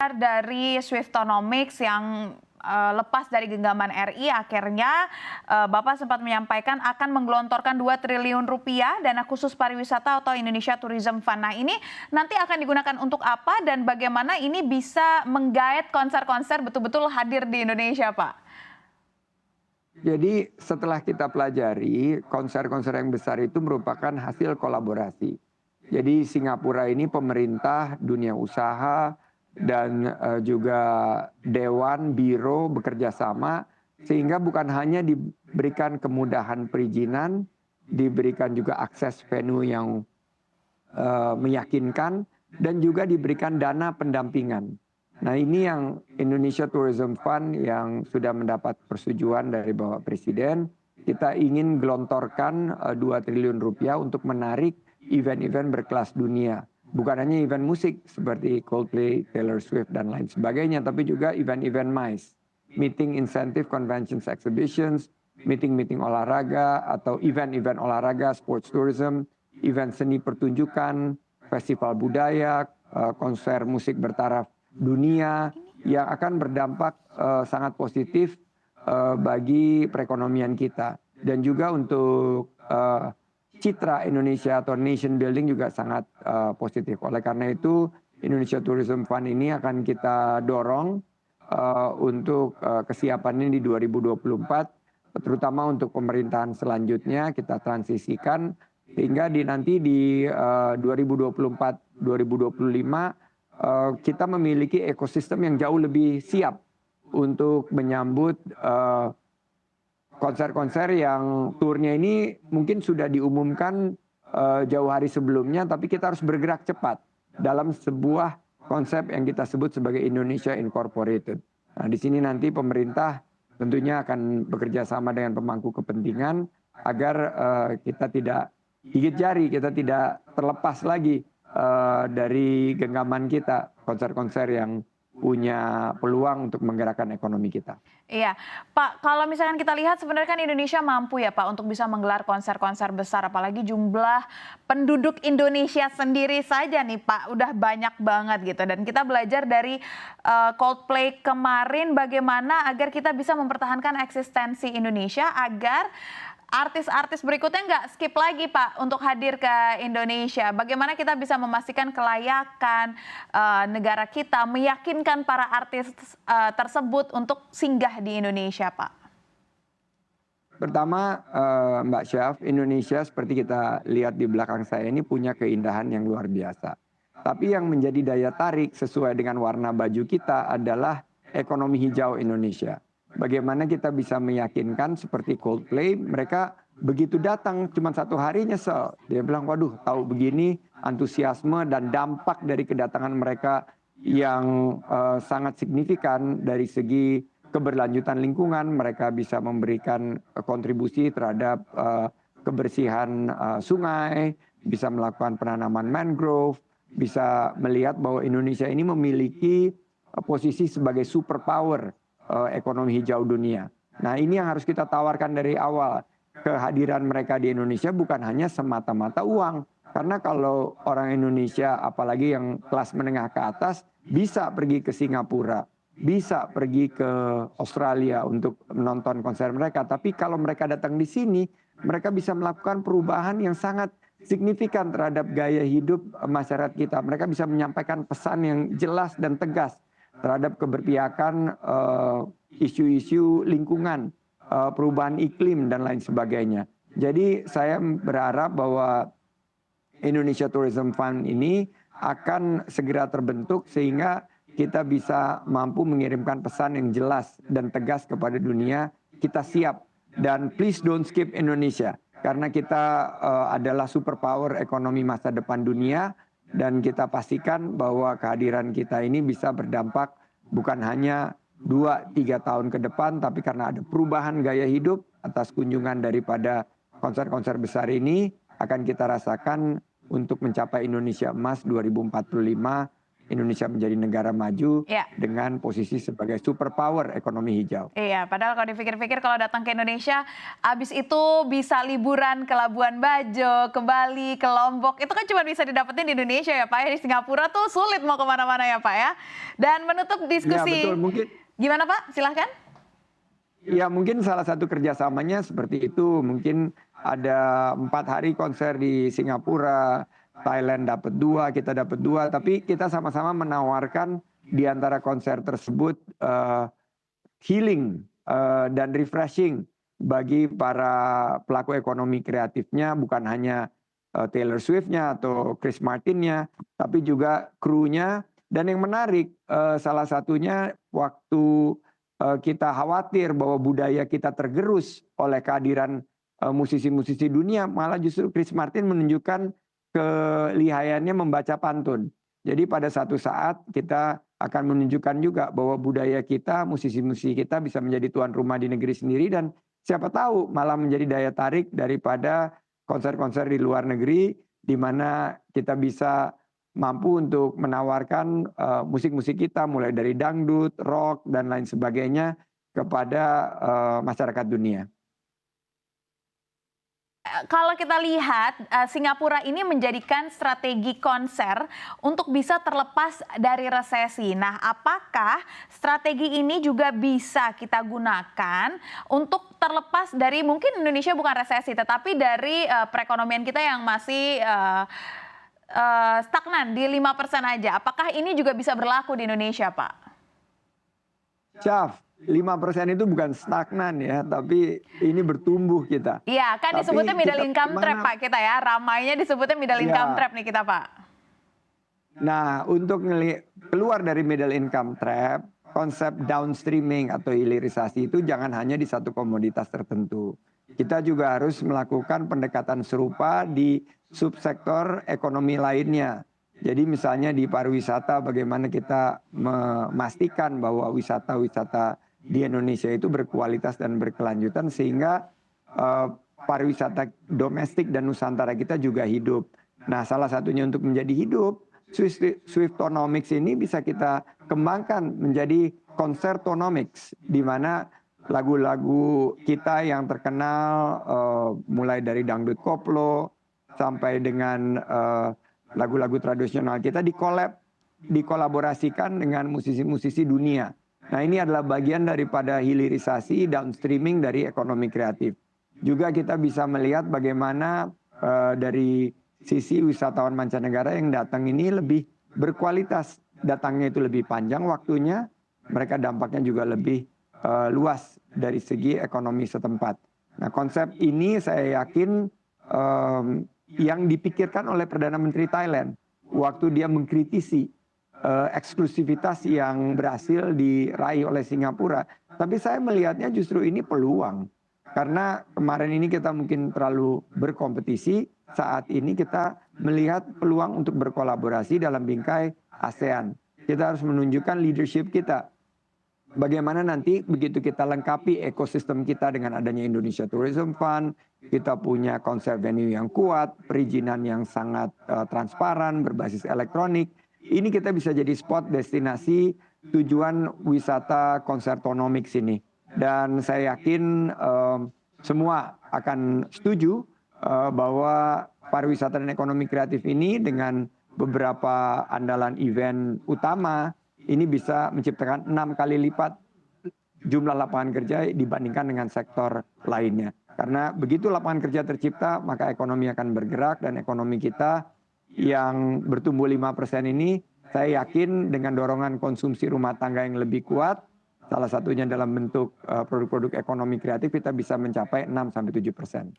Dari Swiftonomics yang lepas dari genggaman RI, akhirnya Bapak sempat menyampaikan akan menggelontorkan 2 triliun rupiah dana khusus pariwisata atau Indonesia Tourism Fund. Nah, ini nanti akan digunakan untuk apa dan bagaimana ini bisa menggait konser-konser betul-betul hadir di Indonesia, Pak? Jadi setelah kita pelajari, konser-konser yang besar itu merupakan hasil kolaborasi. Jadi Singapura ini pemerintah, dunia usaha, dan juga dewan, biro bekerja sama, sehingga bukan hanya diberikan kemudahan perizinan, diberikan juga akses venue yang meyakinkan, dan juga diberikan dana pendampingan. Nah, ini yang Indonesia Tourism Fund yang sudah mendapat persetujuan dari Bapak Presiden. Kita ingin gelontorkan 2 triliun rupiah untuk menarik event-event berkelas dunia. Bukan hanya event musik seperti Coldplay, Taylor Swift, dan lain sebagainya, tapi juga event-event MICE, Meeting Incentive Conventions Exhibitions, meeting-meeting olahraga atau event-event olahraga, sports tourism, event seni pertunjukan, festival budaya, konser musik bertaraf dunia yang akan berdampak sangat positif bagi perekonomian kita. Dan juga untuk citra Indonesia atau nation building juga sangat positif. Oleh karena itu Indonesia Tourism Fund ini akan kita dorong untuk kesiapannya di 2024, terutama untuk pemerintahan selanjutnya kita transisikan hingga nanti di 2024-2025 kita memiliki ekosistem yang jauh lebih siap untuk menyambut konser-konser yang turnya ini mungkin sudah diumumkan jauh hari sebelumnya, tapi kita harus bergerak cepat dalam sebuah konsep yang kita sebut sebagai Indonesia Incorporated. Nah, di sini nanti pemerintah tentunya akan bekerja sama dengan pemangku kepentingan agar kita tidak gigit jari, kita tidak terlepas lagi dari genggaman kita, konser-konser yang punya peluang untuk menggerakkan ekonomi kita. Iya, Pak, kalau misalkan kita lihat sebenarnya kan Indonesia mampu ya Pak untuk bisa menggelar konser-konser besar, apalagi jumlah penduduk Indonesia sendiri saja nih Pak, udah banyak banget gitu. Dan kita belajar dari Coldplay kemarin bagaimana agar kita bisa mempertahankan eksistensi Indonesia agar artis-artis berikutnya nggak skip lagi Pak untuk hadir ke Indonesia. Bagaimana kita bisa memastikan kelayakan negara kita, meyakinkan para artis tersebut untuk singgah di Indonesia Pak? Pertama Mbak Syaf, Indonesia seperti kita lihat di belakang saya ini punya keindahan yang luar biasa. Tapi yang menjadi daya tarik sesuai dengan warna baju kita adalah ekonomi hijau Indonesia. Bagaimana kita bisa meyakinkan seperti Coldplay, mereka begitu datang cuma 1 hari nyesel. Dia bilang, waduh tahu begini antusiasme dan dampak dari kedatangan mereka yang sangat signifikan dari segi keberlanjutan lingkungan. Mereka bisa memberikan kontribusi terhadap kebersihan sungai, bisa melakukan penanaman mangrove, bisa melihat bahwa Indonesia ini memiliki posisi sebagai superpower ekonomi hijau dunia. Nah, ini yang harus kita tawarkan dari awal. Kehadiran mereka di Indonesia bukan hanya semata-mata uang. Karena kalau orang Indonesia, apalagi yang kelas menengah ke atas, bisa pergi ke Singapura, bisa pergi ke Australia untuk menonton konser mereka. Tapi kalau mereka datang di sini, mereka bisa melakukan perubahan yang sangat signifikan terhadap gaya hidup masyarakat kita. Mereka bisa menyampaikan pesan yang jelas dan tegas terhadap keberpihakan isu-isu lingkungan, perubahan iklim, dan lain sebagainya. Jadi saya berharap bahwa Indonesia Tourism Fund ini akan segera terbentuk sehingga kita bisa mampu mengirimkan pesan yang jelas dan tegas kepada dunia, kita siap. Dan please don't skip Indonesia, karena kita adalah superpower ekonomi masa depan dunia. Dan kita pastikan bahwa kehadiran kita ini bisa berdampak bukan hanya 2-3 tahun ke depan, tapi karena ada perubahan gaya hidup atas kunjungan daripada konser-konser besar ini, akan kita rasakan untuk mencapai Indonesia Emas 2045 Indonesia menjadi negara maju Ya. dengan posisi sebagai superpower ekonomi hijau. Iya, padahal kalau dipikir-pikir kalau datang ke Indonesia, abis itu bisa liburan ke Labuan Bajo, ke Bali, ke Lombok, itu kan cuma bisa didapetin di Indonesia ya Pak ya, di Singapura tuh sulit mau kemana-mana ya Pak ya. Dan menutup Ya diskusi, betul, mungkin gimana Pak? Silahkan. ya mungkin salah satu kerjasamanya seperti itu. Mungkin ada 4 hari konser di Singapura, Thailand dapat 2, kita dapat 2, tapi kita sama-sama menawarkan di antara konser tersebut healing dan refreshing bagi para pelaku ekonomi kreatifnya, bukan hanya Taylor Swift-nya atau Chris Martin-nya, tapi juga krunya. Dan yang menarik, salah satunya waktu kita khawatir bahwa budaya kita tergerus oleh kehadiran musisi-musisi dunia, malah justru Chris Martin menunjukkan kelihayannya membaca pantun. Jadi pada satu saat kita akan menunjukkan juga bahwa budaya kita, musisi-musisi kita bisa menjadi tuan rumah di negeri sendiri, dan siapa tahu malah menjadi daya tarik daripada konser-konser di luar negeri, di mana kita bisa mampu untuk menawarkan musik-musik kita mulai dari dangdut, rock, dan lain sebagainya kepada masyarakat dunia. Kalau kita lihat Singapura ini menjadikan strategi konser untuk bisa terlepas dari resesi. Nah, apakah strategi ini juga bisa kita gunakan untuk terlepas dari, mungkin Indonesia bukan resesi, tetapi dari perekonomian kita yang masih stagnan di 5% aja. Apakah ini juga bisa berlaku di Indonesia, Pak? Syaf, 5% itu bukan stagnan ya, tapi ini bertumbuh kita. Iya, kan Tapi disebutnya middle kita income trap bagaimana- Pak kita ya. Ramainya disebutnya middle income Ya. trap nih kita Pak. Nah, untuk keluar dari middle income trap, konsep downstreaming atau hilirisasi itu jangan hanya di satu komoditas tertentu. Kita juga harus melakukan pendekatan serupa di subsektor ekonomi lainnya. Jadi misalnya di pariwisata, bagaimana kita memastikan bahwa wisata-wisata di Indonesia itu berkualitas dan berkelanjutan, sehingga pariwisata domestik dan Nusantara kita juga hidup. Nah, salah satunya untuk menjadi hidup, Swiftonomics ini bisa kita kembangkan menjadi Concertonomics, di mana lagu-lagu kita yang terkenal mulai dari dangdut koplo sampai dengan lagu-lagu tradisional kita dikolaborasikan dengan musisi-musisi dunia. Nah, ini adalah bagian daripada hilirisasi downstreaming dari ekonomi kreatif. Juga kita bisa melihat bagaimana dari sisi wisatawan mancanegara yang datang ini lebih berkualitas. Datangnya itu lebih panjang waktunya, mereka dampaknya juga lebih luas dari segi ekonomi setempat. Nah, konsep ini saya yakin yang dipikirkan oleh Perdana Menteri Thailand waktu dia mengkritisi eksklusivitas yang berhasil diraih oleh Singapura. Tapi saya melihatnya justru ini peluang. Karena kemarin ini kita mungkin terlalu berkompetisi, saat ini kita melihat peluang untuk berkolaborasi dalam bingkai ASEAN. Kita harus menunjukkan leadership kita. Bagaimana nanti begitu kita lengkapi ekosistem kita dengan adanya Indonesia Tourism Fund, kita punya konsep venue yang kuat, perizinan yang sangat transparan, berbasis elektronik. Ini kita bisa jadi spot destinasi tujuan wisata Concertonomics ini. Dan saya yakin semua akan setuju bahwa pariwisata dan ekonomi kreatif ini dengan beberapa andalan event utama, ini bisa menciptakan 6 kali lipat jumlah lapangan kerja dibandingkan dengan sektor lainnya. Karena begitu lapangan kerja tercipta, maka ekonomi akan bergerak, dan ekonomi kita yang bertumbuh 5% ini, saya yakin dengan dorongan konsumsi rumah tangga yang lebih kuat, salah satunya dalam bentuk produk-produk ekonomi kreatif, kita bisa mencapai 6-7%.